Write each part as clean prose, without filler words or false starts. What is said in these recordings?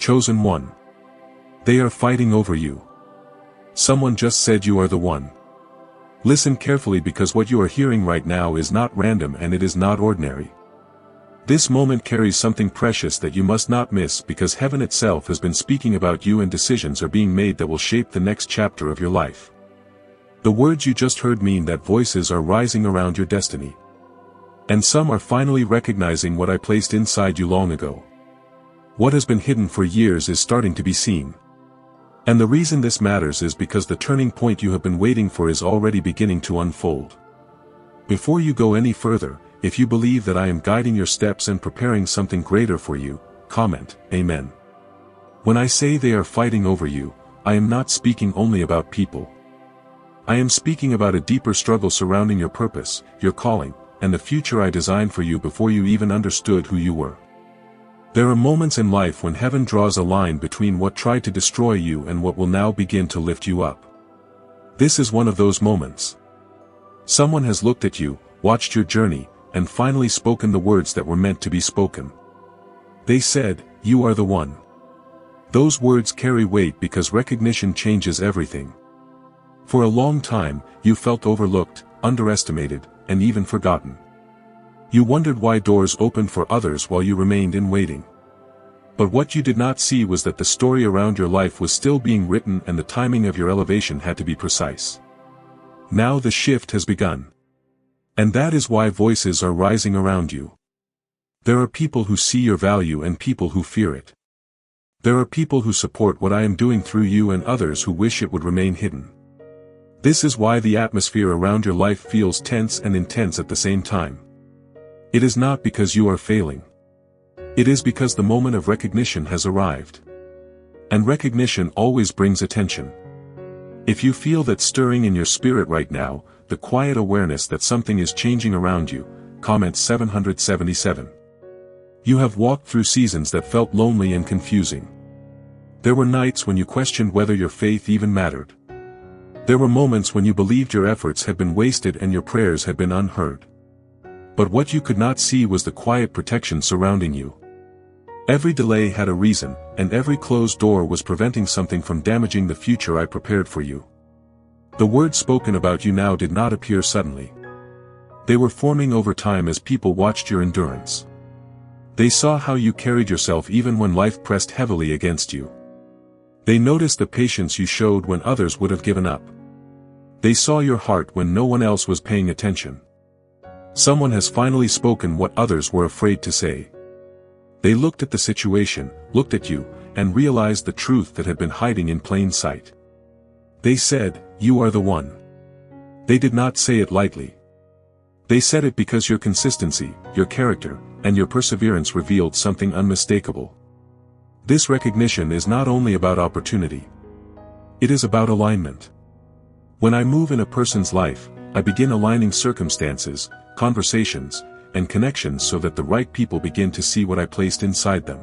Chosen one. They are fighting over you. Someone just said you are the one. Listen carefully, because what you are hearing right now is not random and it is not ordinary. This moment carries something precious that you must not miss, because heaven itself has been speaking about you and decisions are being made that will shape the next chapter of your life. The words you just heard mean that voices are rising around your destiny. And some are finally recognizing what I placed inside you long ago. What has been hidden for years is starting to be seen. And the reason this matters is because the turning point you have been waiting for is already beginning to unfold. Before you go any further, if you believe that I am guiding your steps and preparing something greater for you, comment, Amen. When I say they are fighting over you, I am not speaking only about people. I am speaking about a deeper struggle surrounding your purpose, your calling, and the future I designed for you before you even understood who you were. There are moments in life when heaven draws a line between what tried to destroy you and what will now begin to lift you up. This is one of those moments. Someone has looked at you, watched your journey, and finally spoken the words that were meant to be spoken. They said, "You are the one." Those words carry weight because recognition changes everything. For a long time, you felt overlooked, underestimated, and even forgotten. You wondered why doors opened for others while you remained in waiting. But what you did not see was that the story around your life was still being written and the timing of your elevation had to be precise. Now the shift has begun. And that is why voices are rising around you. There are people who see your value and people who fear it. There are people who support what I am doing through you and others who wish it would remain hidden. This is why the atmosphere around your life feels tense and intense at the same time. It is not because you are failing. It is because the moment of recognition has arrived. And recognition always brings attention. If you feel that stirring in your spirit right now, the quiet awareness that something is changing around you, comment 777. You have walked through seasons that felt lonely and confusing. There were nights when you questioned whether your faith even mattered. There were moments when you believed your efforts had been wasted and your prayers had been unheard. But what you could not see was the quiet protection surrounding you. Every delay had a reason, and every closed door was preventing something from damaging the future I prepared for you. The words spoken about you now did not appear suddenly. They were forming over time as people watched your endurance. They saw how you carried yourself even when life pressed heavily against you. They noticed the patience you showed when others would have given up. They saw your heart when no one else was paying attention. Someone has finally spoken what others were afraid to say. They looked at the situation, looked at you, and realized the truth that had been hiding in plain sight. They said, "You are the one." They did not say it lightly. They said it because your consistency, your character, and your perseverance revealed something unmistakable. This recognition is not only about opportunity. It is about alignment. When I move in a person's life, I begin aligning circumstances, conversations, and connections so that the right people begin to see what I placed inside them.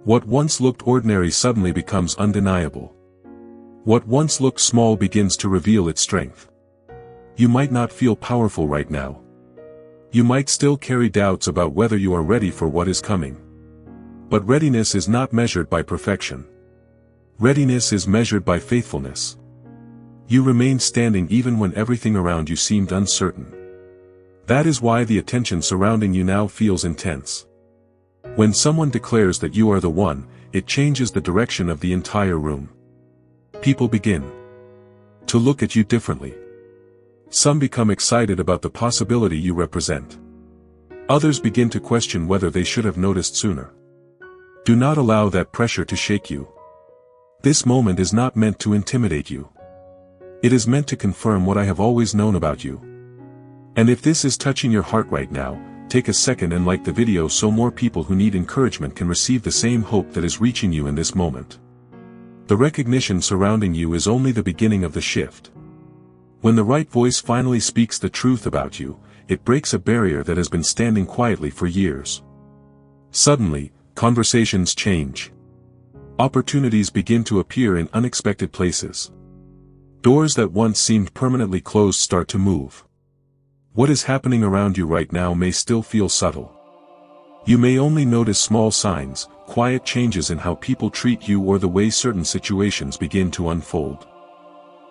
What once looked ordinary suddenly becomes undeniable. What once looked small begins to reveal its strength. You might not feel powerful right now. You might still carry doubts about whether you are ready for what is coming. But readiness is not measured by perfection. Readiness is measured by faithfulness. You remained standing even when everything around you seemed uncertain. That is why the attention surrounding you now feels intense. When someone declares that you are the one, it changes the direction of the entire room. People begin to look at you differently. Some become excited about the possibility you represent. Others begin to question whether they should have noticed sooner. Do not allow that pressure to shake you. This moment is not meant to intimidate you. It is meant to confirm what I have always known about you. And if this is touching your heart right now, take a second and like the video so more people who need encouragement can receive the same hope that is reaching you in this moment. The recognition surrounding you is only the beginning of the shift. When the right voice finally speaks the truth about you, it breaks a barrier that has been standing quietly for years. Suddenly, conversations change. Opportunities begin to appear in unexpected places. Doors that once seemed permanently closed start to move. What is happening around you right now may still feel subtle. You may only notice small signs, quiet changes in how people treat you or the way certain situations begin to unfold.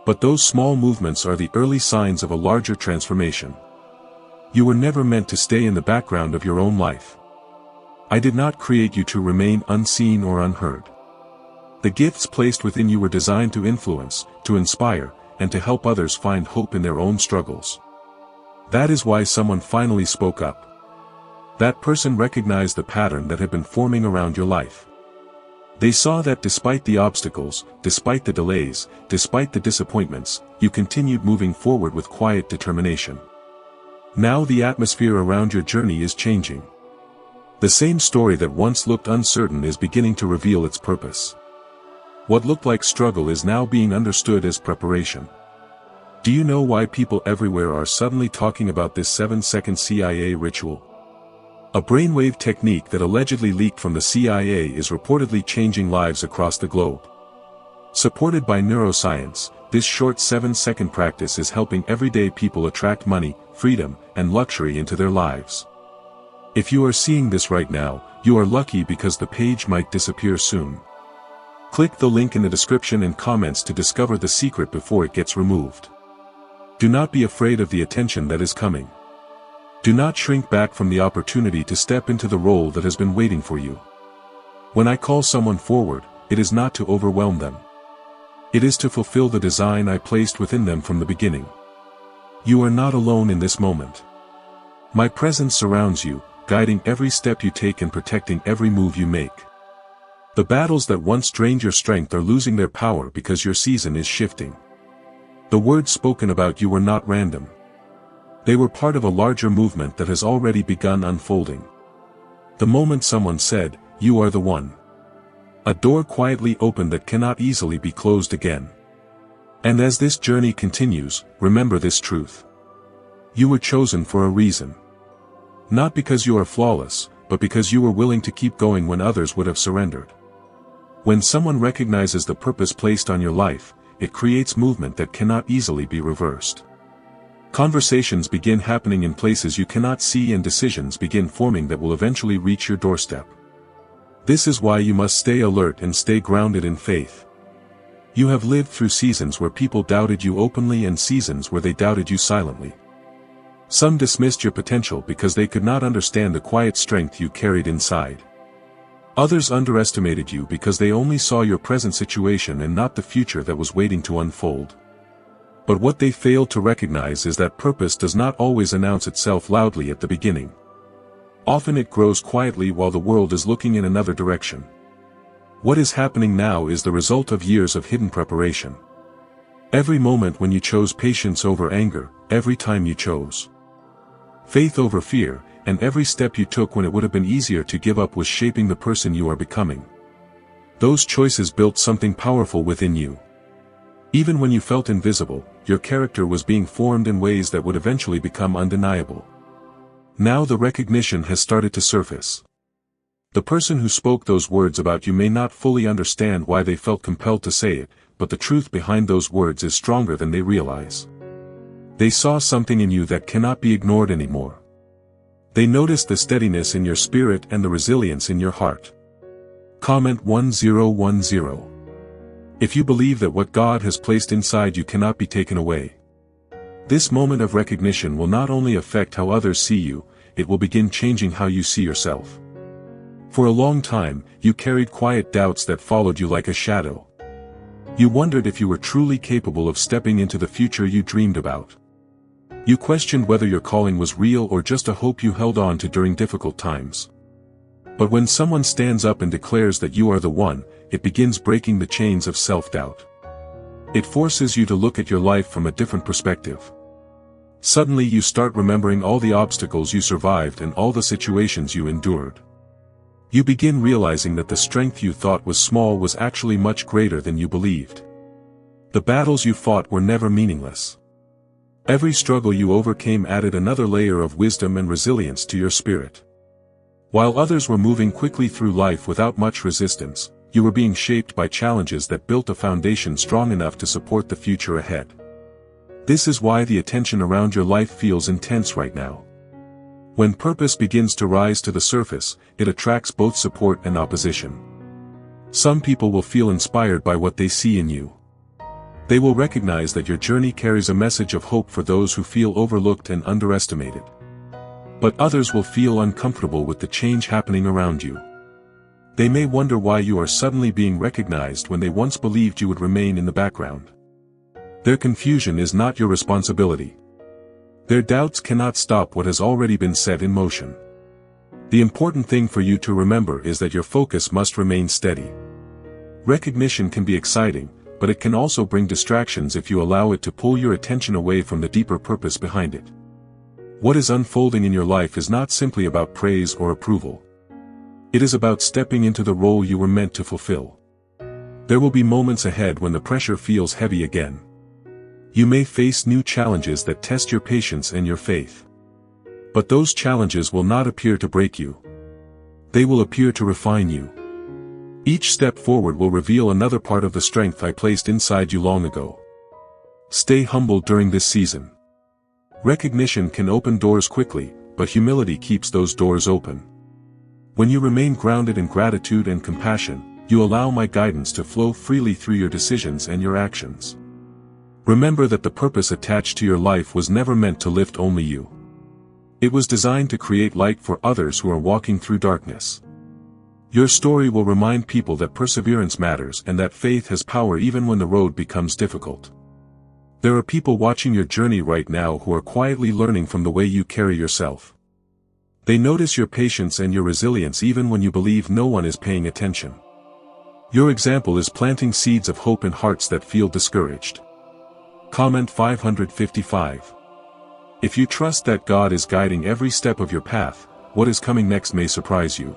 But those small movements are the early signs of a larger transformation. You were never meant to stay in the background of your own life. I did not create you to remain unseen or unheard. The gifts placed within you were designed to influence, to inspire, and to help others find hope in their own struggles. That is why someone finally spoke up. That person recognized the pattern that had been forming around your life. They saw that despite the obstacles, despite the delays, despite the disappointments, you continued moving forward with quiet determination. Now the atmosphere around your journey is changing. The same story that once looked uncertain is beginning to reveal its purpose. What looked like struggle is now being understood as preparation. Do you know why people everywhere are suddenly talking about this 7-second CIA ritual? A brainwave technique that allegedly leaked from the CIA is reportedly changing lives across the globe. Supported by neuroscience, this short 7-second practice is helping everyday people attract money, freedom, and luxury into their lives. If you are seeing this right now, you are lucky because the page might disappear soon. Click the link in the description and comments to discover the secret before it gets removed. Do not be afraid of the attention that is coming. Do not shrink back from the opportunity to step into the role that has been waiting for you. When I call someone forward, it is not to overwhelm them. It is to fulfill the design I placed within them from the beginning. You are not alone in this moment. My presence surrounds you, guiding every step you take and protecting every move you make. The battles that once drained your strength are losing their power because your season is shifting. The words spoken about you were not random. They were part of a larger movement that has already begun unfolding. The moment someone said, "You are the one," a door quietly opened that cannot easily be closed again. And as this journey continues, remember this truth. You were chosen for a reason. Not because you are flawless, but because you were willing to keep going when others would have surrendered. When someone recognizes the purpose placed on your life, it creates movement that cannot easily be reversed. Conversations begin happening in places you cannot see and decisions begin forming that will eventually reach your doorstep. This is why you must stay alert and stay grounded in faith. You have lived through seasons where people doubted you openly and seasons where they doubted you silently. Some dismissed your potential because they could not understand the quiet strength you carried inside. Others underestimated you because they only saw your present situation and not the future that was waiting to unfold. But what they failed to recognize is that purpose does not always announce itself loudly at the beginning. Often it grows quietly while the world is looking in another direction. What is happening now is the result of years of hidden preparation. Every moment when you chose patience over anger, every time you chose faith over fear, and every step you took when it would have been easier to give up was shaping the person you are becoming. Those choices built something powerful within you. Even when you felt invisible, your character was being formed in ways that would eventually become undeniable. Now the recognition has started to surface. The person who spoke those words about you may not fully understand why they felt compelled to say it, but the truth behind those words is stronger than they realize. They saw something in you that cannot be ignored anymore. They noticed the steadiness in your spirit and the resilience in your heart. Comment 1010. If you believe that what God has placed inside you cannot be taken away. This moment of recognition will not only affect how others see you, it will begin changing how you see yourself. For a long time, you carried quiet doubts that followed you like a shadow. You wondered if you were truly capable of stepping into the future you dreamed about. You questioned whether your calling was real or just a hope you held on to during difficult times. But when someone stands up and declares that you are the one, it begins breaking the chains of self-doubt. It forces you to look at your life from a different perspective. Suddenly you start remembering all the obstacles you survived and all the situations you endured. You begin realizing that the strength you thought was small was actually much greater than you believed. The battles you fought were never meaningless. Every struggle you overcame added another layer of wisdom and resilience to your spirit. While others were moving quickly through life without much resistance, you were being shaped by challenges that built a foundation strong enough to support the future ahead. This is why the attention around your life feels intense right now. When purpose begins to rise to the surface, it attracts both support and opposition. Some people will feel inspired by what they see in you. They will recognize that your journey carries a message of hope for those who feel overlooked and underestimated. But others will feel uncomfortable with the change happening around you. They may wonder why you are suddenly being recognized when they once believed you would remain in the background. Their confusion is not your responsibility. Their doubts cannot stop what has already been set in motion. The important thing for you to remember is that your focus must remain steady. Recognition can be exciting, but it can also bring distractions if you allow it to pull your attention away from the deeper purpose behind it. What is unfolding in your life is not simply about praise or approval. It is about stepping into the role you were meant to fulfill. There will be moments ahead when the pressure feels heavy again. You may face new challenges that test your patience and your faith. But those challenges will not appear to break you. They will appear to refine you. Each step forward will reveal another part of the strength I placed inside you long ago. Stay humble during this season. Recognition can open doors quickly, but humility keeps those doors open. When you remain grounded in gratitude and compassion, you allow my guidance to flow freely through your decisions and your actions. Remember that the purpose attached to your life was never meant to lift only you. It was designed to create light for others who are walking through darkness. Your story will remind people that perseverance matters and that faith has power even when the road becomes difficult. There are people watching your journey right now who are quietly learning from the way you carry yourself. They notice your patience and your resilience even when you believe no one is paying attention. Your example is planting seeds of hope in hearts that feel discouraged. Comment 555. If you trust that God is guiding every step of your path, what is coming next may surprise you.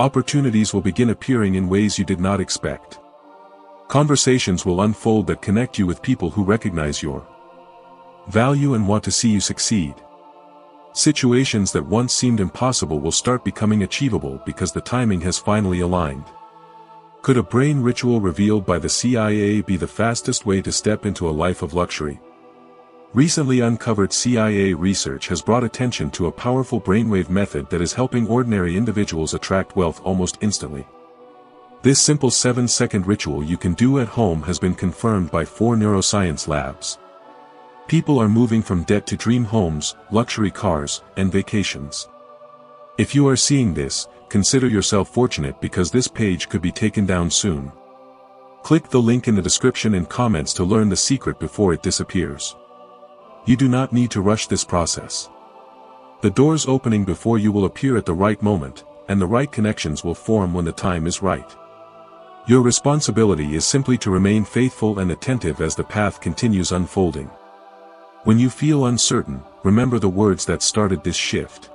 Opportunities will begin appearing in ways you did not expect. Conversations will unfold that connect you with people who recognize your value and want to see you succeed. Situations that once seemed impossible will start becoming achievable because the timing has finally aligned. Could a brain ritual revealed by the CIA be the fastest way to step into a life of luxury? Recently uncovered CIA research has brought attention to a powerful brainwave method that is helping ordinary individuals attract wealth almost instantly. This simple 7-second ritual you can do at home has been confirmed by 4 neuroscience labs. People are moving from debt to dream homes, luxury cars, and vacations. If you are seeing this, consider yourself fortunate because this page could be taken down soon. Click the link in the description and comments to learn the secret before it disappears. You do not need to rush this process. The doors opening before you will appear at the right moment, and the right connections will form when the time is right. Your responsibility is simply to remain faithful and attentive as the path continues unfolding. When you feel uncertain, remember the words that started this shift.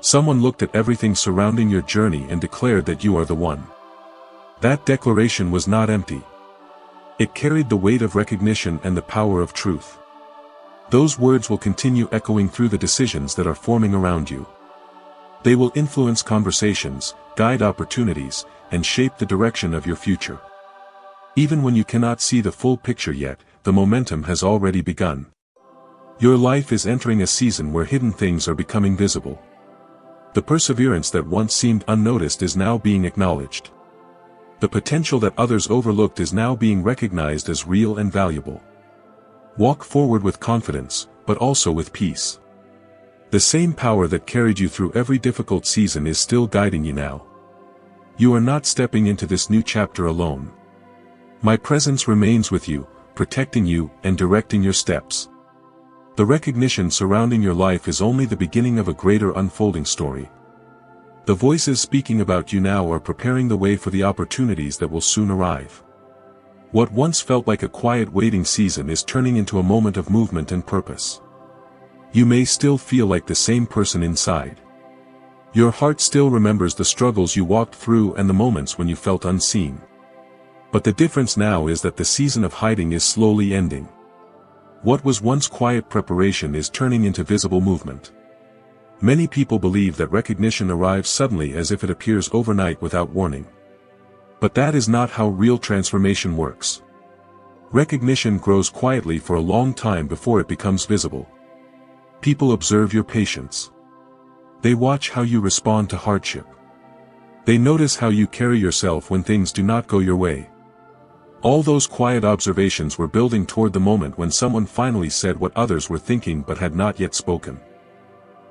Someone looked at everything surrounding your journey and declared that you are the one. That declaration was not empty. It carried the weight of recognition and the power of truth. Those words will continue echoing through the decisions that are forming around you. They will influence conversations, guide opportunities, and shape the direction of your future. Even when you cannot see the full picture yet, the momentum has already begun. Your life is entering a season where hidden things are becoming visible. The perseverance that once seemed unnoticed is now being acknowledged. The potential that others overlooked is now being recognized as real and valuable. Walk forward with confidence, but also with peace. The same power that carried you through every difficult season is still guiding you now. You are not stepping into this new chapter alone. My presence remains with you, protecting you and directing your steps. The recognition surrounding your life is only the beginning of a greater unfolding story. The voices speaking about you now are preparing the way for the opportunities that will soon arrive. What once felt like a quiet waiting season is turning into a moment of movement and purpose. You may still feel like the same person inside. Your heart still remembers the struggles you walked through and the moments when you felt unseen. But the difference now is that the season of hiding is slowly ending. What was once quiet preparation is turning into visible movement. Many people believe that recognition arrives suddenly as if it appears overnight without warning. But that is not how real transformation works. Recognition grows quietly for a long time before it becomes visible. People observe your patience. They watch how you respond to hardship. They notice how you carry yourself when things do not go your way. All those quiet observations were building toward the moment when someone finally said what others were thinking but had not yet spoken.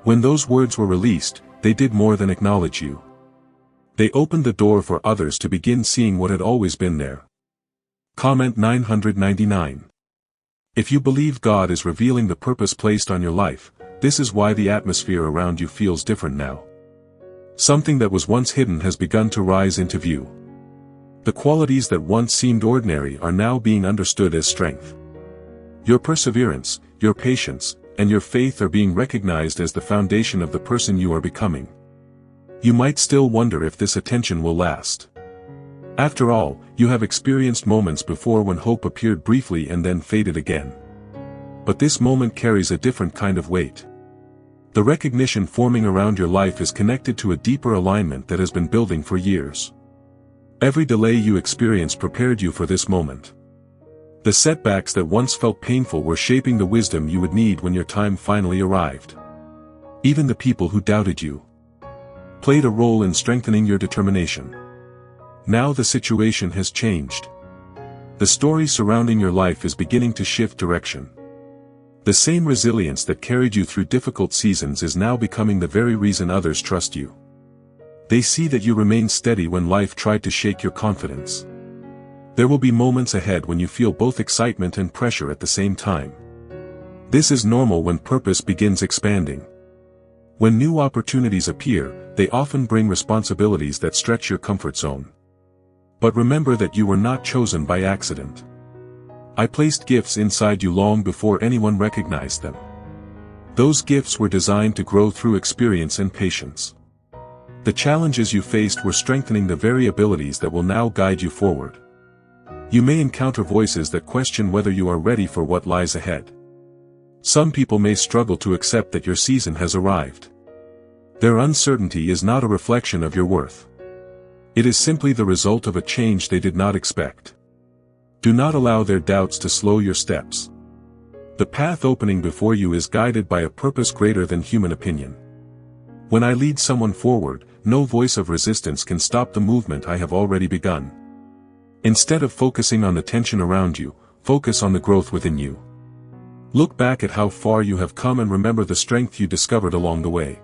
When those words were released, they did more than acknowledge you. They opened the door for others to begin seeing what had always been there. Comment 999. If you believe God is revealing the purpose placed on your life, this is why the atmosphere around you feels different now. Something that was once hidden has begun to rise into view. The qualities that once seemed ordinary are now being understood as strength. Your perseverance, your patience, and your faith are being recognized as the foundation of the person you are becoming. You might still wonder if this attention will last. After all, you have experienced moments before when hope appeared briefly and then faded again. But this moment carries a different kind of weight. The recognition forming around your life is connected to a deeper alignment that has been building for years. Every delay you experienced prepared you for this moment. The setbacks that once felt painful were shaping the wisdom you would need when your time finally arrived. Even the people who doubted you played a role in strengthening your determination. Now the situation has changed. The story surrounding your life is beginning to shift direction. The same resilience that carried you through difficult seasons is now becoming the very reason others trust you. They see that you remain steady when life tried to shake your confidence. There will be moments ahead when you feel both excitement and pressure at the same time. This is normal when purpose begins expanding. When new opportunities appear, they often bring responsibilities that stretch your comfort zone. But remember that you were not chosen by accident. I placed gifts inside you long before anyone recognized them. Those gifts were designed to grow through experience and patience. The challenges you faced were strengthening the very abilities that will now guide you forward. You may encounter voices that question whether you are ready for what lies ahead. Some people may struggle to accept that your season has arrived. Their uncertainty is not a reflection of your worth. It is simply the result of a change they did not expect. Do not allow their doubts to slow your steps. The path opening before you is guided by a purpose greater than human opinion. When I lead someone forward, no voice of resistance can stop the movement I have already begun. Instead of focusing on the tension around you, focus on the growth within you. Look back at how far you have come and remember the strength you discovered along the way.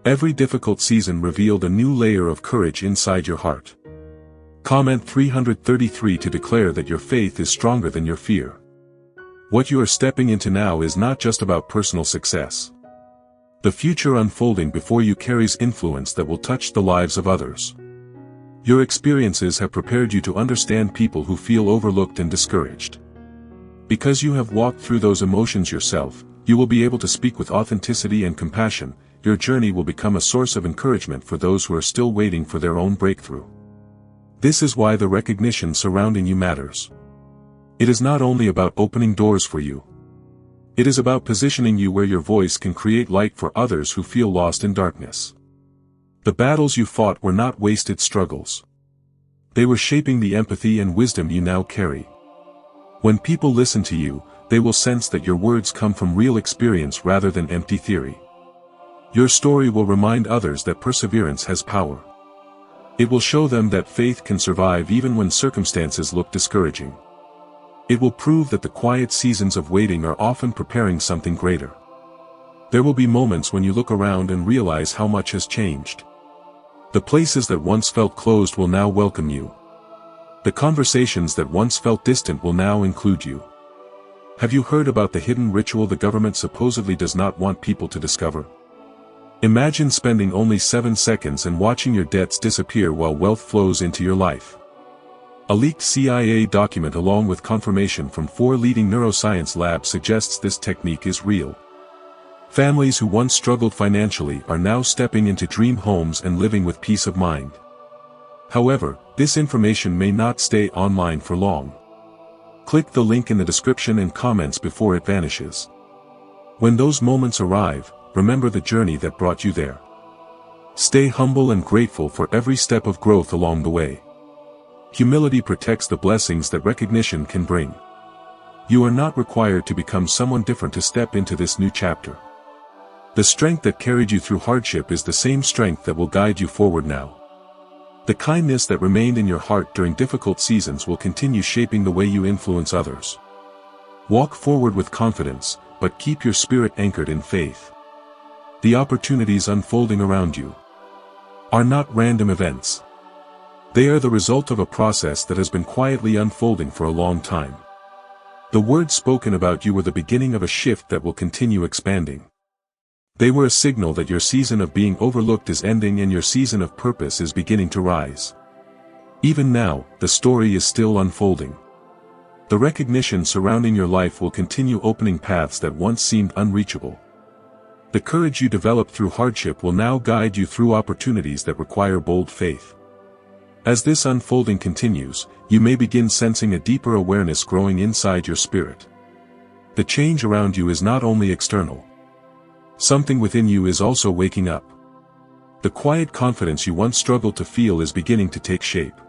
Every difficult season revealed a new layer of courage inside your heart. Comment 333 to declare that your faith is stronger than your fear. What you are stepping into now is not just about personal success. The future unfolding before you carries influence that will touch the lives of others. Your experiences have prepared you to understand people who feel overlooked and discouraged. Because you have walked through those emotions yourself, you will be able to speak with authenticity and compassion. Your journey will become a source of encouragement for those who are still waiting for their own breakthrough. This is why the recognition surrounding you matters. It is not only about opening doors for you. It is about positioning you where your voice can create light for others who feel lost in darkness. The battles you fought were not wasted struggles. They were shaping the empathy and wisdom you now carry. When people listen to you, they will sense that your words come from real experience rather than empty theory. Your story will remind others that perseverance has power. It will show them that faith can survive even when circumstances look discouraging. It will prove that the quiet seasons of waiting are often preparing something greater. There will be moments when you look around and realize how much has changed. The places that once felt closed will now welcome you. The conversations that once felt distant will now include you. Have you heard about the hidden ritual the government supposedly does not want people to discover? Imagine spending only 7 seconds and watching your debts disappear while wealth flows into your life. A leaked CIA document along with confirmation from 4 leading neuroscience labs suggests this technique is real. Families who once struggled financially are now stepping into dream homes and living with peace of mind. However, this information may not stay online for long. Click the link in the description and comments before it vanishes. When those moments arrive, remember the journey that brought you there. Stay humble and grateful for every step of growth along the way. Humility protects the blessings that recognition can bring. You are not required to become someone different to step into this new chapter. The strength that carried you through hardship is the same strength that will guide you forward now. The kindness that remained in your heart during difficult seasons will continue shaping the way you influence others. Walk forward with confidence, but keep your spirit anchored in faith. The opportunities unfolding around you are not random events. They are the result of a process that has been quietly unfolding for a long time. The words spoken about you were the beginning of a shift that will continue expanding. They were a signal that your season of being overlooked is ending and your season of purpose is beginning to rise. Even now, the story is still unfolding. The recognition surrounding your life will continue opening paths that once seemed unreachable. The courage you developed through hardship will now guide you through opportunities that require bold faith. As this unfolding continues, you may begin sensing a deeper awareness growing inside your spirit. The change around you is not only external. Something within you is also waking up. The quiet confidence you once struggled to feel is beginning to take shape.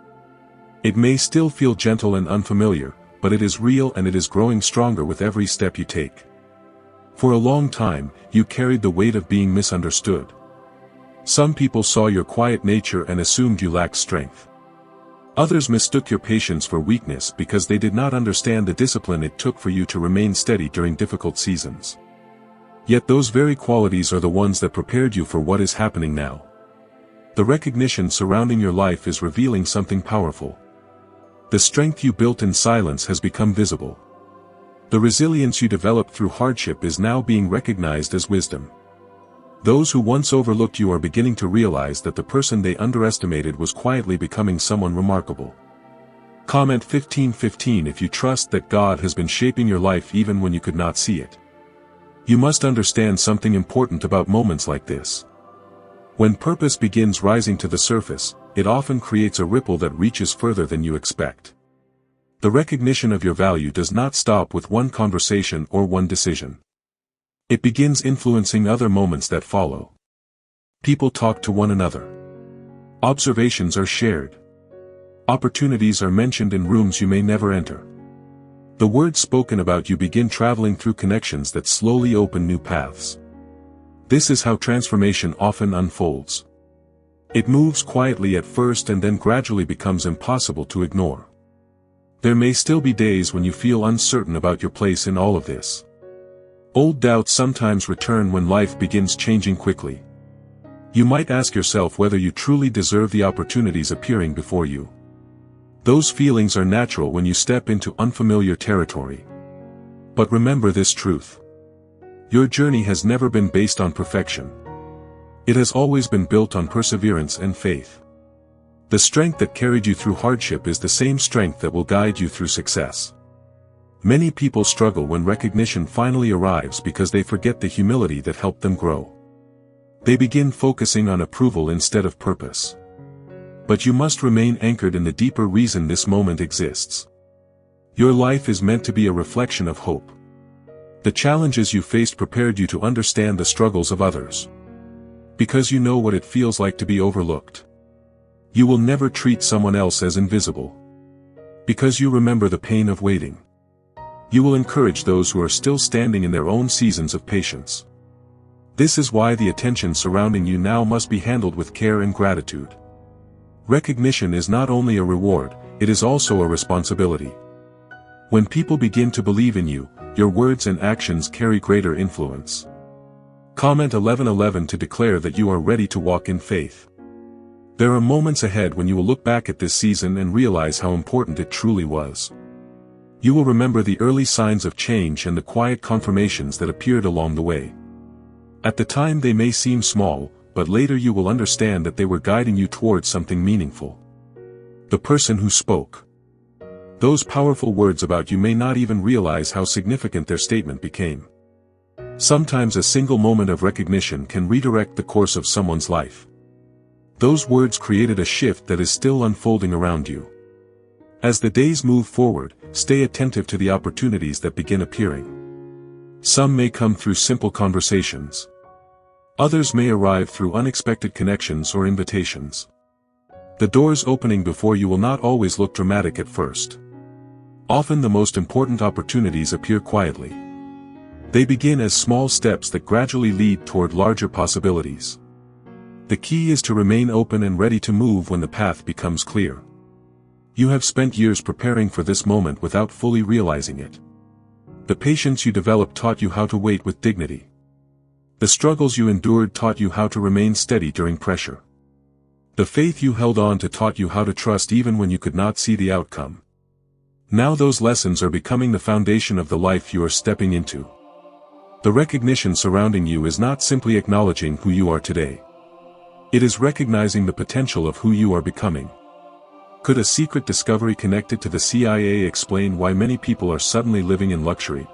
It may still feel gentle and unfamiliar, but it is real and it is growing stronger with every step you take. For a long time, you carried the weight of being misunderstood. Some people saw your quiet nature and assumed you lacked strength. Others mistook your patience for weakness because they did not understand the discipline it took for you to remain steady during difficult seasons. Yet those very qualities are the ones that prepared you for what is happening now. The recognition surrounding your life is revealing something powerful. The strength you built in silence has become visible. The resilience you developed through hardship is now being recognized as wisdom. Those who once overlooked you are beginning to realize that the person they underestimated was quietly becoming someone remarkable. Comment 1515 if you trust that God has been shaping your life even when you could not see it. You must understand something important about moments like this. When purpose begins rising to the surface, it often creates a ripple that reaches further than you expect. The recognition of your value does not stop with one conversation or one decision. It begins influencing other moments that follow. People talk to one another. Observations are shared. Opportunities are mentioned in rooms you may never enter. The words spoken about you begin traveling through connections that slowly open new paths. This is how transformation often unfolds. It moves quietly at first and then gradually becomes impossible to ignore. There may still be days when you feel uncertain about your place in all of this. Old doubts sometimes return when life begins changing quickly. You might ask yourself whether you truly deserve the opportunities appearing before you. Those feelings are natural when you step into unfamiliar territory. But remember this truth. Your journey has never been based on perfection. It has always been built on perseverance and faith. The strength that carried you through hardship is the same strength that will guide you through success. Many people struggle when recognition finally arrives because they forget the humility that helped them grow. They begin focusing on approval instead of purpose. But you must remain anchored in the deeper reason this moment exists. Your life is meant to be a reflection of hope. The challenges you faced prepared you to understand the struggles of others. Because you know what it feels like to be overlooked. You will never treat someone else as invisible. Because you remember the pain of waiting. You will encourage those who are still standing in their own seasons of patience. This is why the attention surrounding you now must be handled with care and gratitude. Recognition is not only a reward, it is also a responsibility. When people begin to believe in you, your words and actions carry greater influence. Comment 1111 to declare that you are ready to walk in faith. There are moments ahead when you will look back at this season and realize how important it truly was. You will remember the early signs of change and the quiet confirmations that appeared along the way. At the time they may seem small, but later you will understand that they were guiding you towards something meaningful. The person who spoke. Those powerful words about you may not even realize how significant their statement became. Sometimes a single moment of recognition can redirect the course of someone's life. Those words created a shift that is still unfolding around you. As the days move forward, stay attentive to the opportunities that begin appearing. Some may come through simple conversations. Others may arrive through unexpected connections or invitations. The doors opening before you will not always look dramatic at first. Often the most important opportunities appear quietly. They begin as small steps that gradually lead toward larger possibilities. The key is to remain open and ready to move when the path becomes clear. You have spent years preparing for this moment without fully realizing it. The patience you developed taught you how to wait with dignity. The struggles you endured taught you how to remain steady during pressure. The faith you held on to taught you how to trust even when you could not see the outcome. Now those lessons are becoming the foundation of the life you are stepping into. The recognition surrounding you is not simply acknowledging who you are today. It is recognizing the potential of who you are becoming. Could a secret discovery connected to the CIA explain why many people are suddenly living in luxury?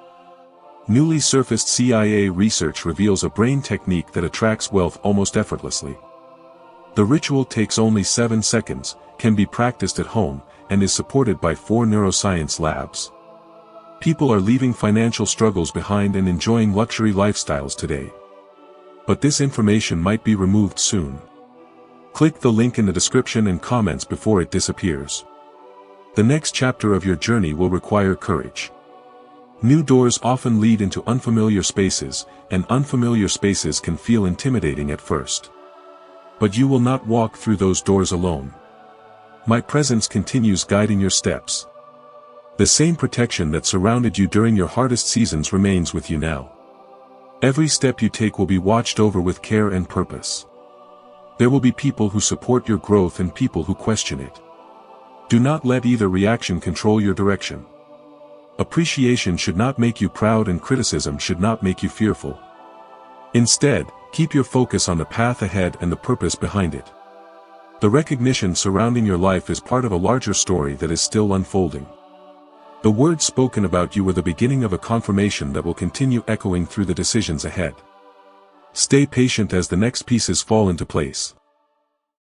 Newly surfaced CIA research reveals a brain technique that attracts wealth almost effortlessly. The ritual takes only 7 seconds, can be practiced at home, and is supported by 4 neuroscience labs. People are leaving financial struggles behind and enjoying luxury lifestyles today. But this information might be removed soon. Click the link in the description and comments before it disappears. The next chapter of your journey will require courage. New doors often lead into unfamiliar spaces, and unfamiliar spaces can feel intimidating at first. But you will not walk through those doors alone. My presence continues guiding your steps. The same protection that surrounded you during your hardest seasons remains with you now. Every step you take will be watched over with care and purpose. There will be people who support your growth and people who question it. Do not let either reaction control your direction. Appreciation should not make you proud and criticism should not make you fearful. Instead, keep your focus on the path ahead and the purpose behind it. The recognition surrounding your life is part of a larger story that is still unfolding. The words spoken about you were the beginning of a confirmation that will continue echoing through the decisions ahead. Stay patient as the next pieces fall into place.